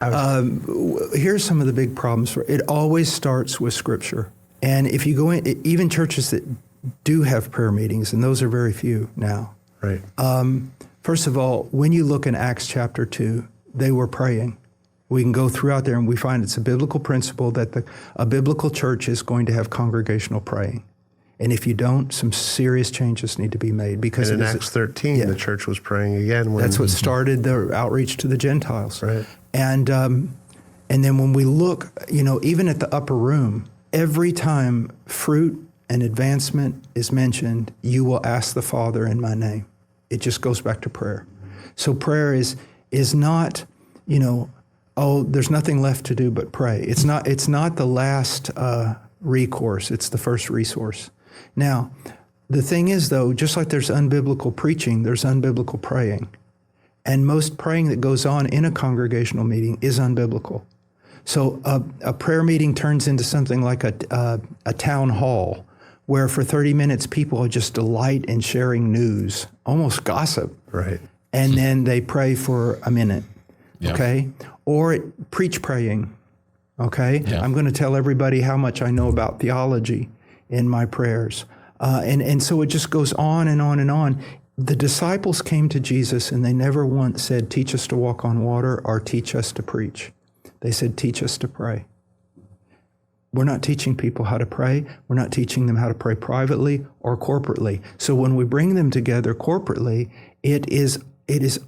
Here's some of the big problems. It always starts with Scripture. And if you go in, even churches that do have prayer meetings, and those are very few now. Right. First of all, when you look in Acts chapter 2, they were praying. We can go throughout there and we find it's a biblical principle that a biblical church is going to have congregational praying. And if you don't, some serious changes need to be made. Because and in Acts 13, the church was praying again. That's what started the outreach to the Gentiles. Right. And then when we look, even at the upper room, every time fruit and advancement is mentioned, you will ask the Father in my name. It just goes back to prayer. So prayer is not, there's nothing left to do but pray. It's not the last recourse. It's the first resource. Now, the thing is, though, just like there's unbiblical preaching, there's unbiblical praying. And most praying that goes on in a congregational meeting is unbiblical. So a prayer meeting turns into something like a town hall, where for 30 minutes people just delight in sharing news, almost gossip. Right. And then they pray for a minute, Yeah. okay? Or preach praying, okay? Yeah. I'm going to tell everybody how much I know about theology in my prayers. And so it just goes on and on and on. The disciples came to Jesus and they never once said, teach us to walk on water or teach us to preach. They said, teach us to pray. We're not teaching people how to pray. We're not teaching them how to pray privately or corporately. So when we bring them together corporately, it is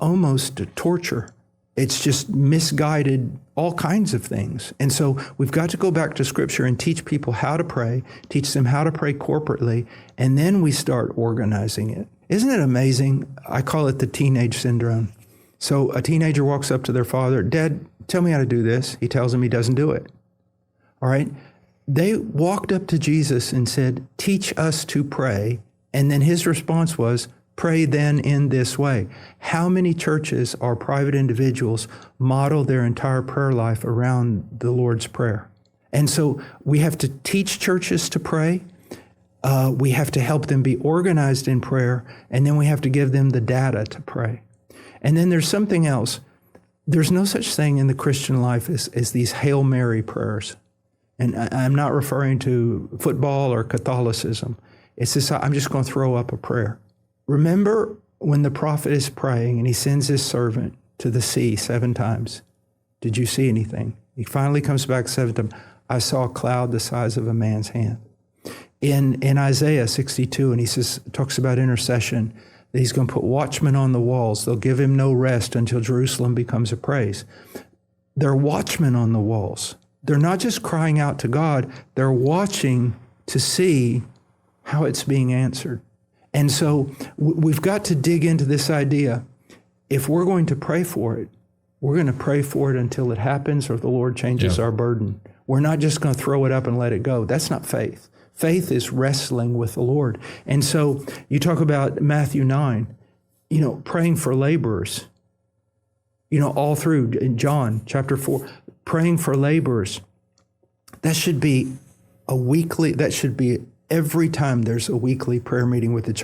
almost a torture. It's just misguided all kinds of things. And so we've got to go back to Scripture and teach people how to pray, teach them how to pray corporately, and then we start organizing it. Isn't it amazing? I call it the teenage syndrome. So a teenager walks up to their father, Dad, tell me how to do this. He tells him he doesn't do it. All right? They walked up to Jesus and said, teach us to pray. And then his response was, pray then in this way. How many churches or private individuals model their entire prayer life around the Lord's Prayer? And so we have to teach churches to pray. We have to help them be organized in prayer. And then we have to give them the data to pray. And then there's something else. There's no such thing in the Christian life as these Hail Mary prayers. And I'm not referring to football or Catholicism. It's this, I'm just going to throw up a prayer. Remember when the prophet is praying and he sends his servant to the sea 7 times. Did you see anything? He finally comes back 7 times. I saw a cloud the size of a man's hand. In Isaiah 62, and he talks about intercession, that he's going to put watchmen on the walls. They'll give him no rest until Jerusalem becomes a praise. There are watchmen on the walls. They're not just crying out to God, they're watching to see how it's being answered. And so we've got to dig into this idea. If we're going to pray for it, we're going to pray for it until it happens or the Lord changes our burden. We're not just going to throw it up and let it go. That's not faith. Faith is wrestling with the Lord. And so you talk about Matthew 9, praying for laborers, all through in John chapter 4, praying for laborers. That should be every time there's a weekly prayer meeting with the church.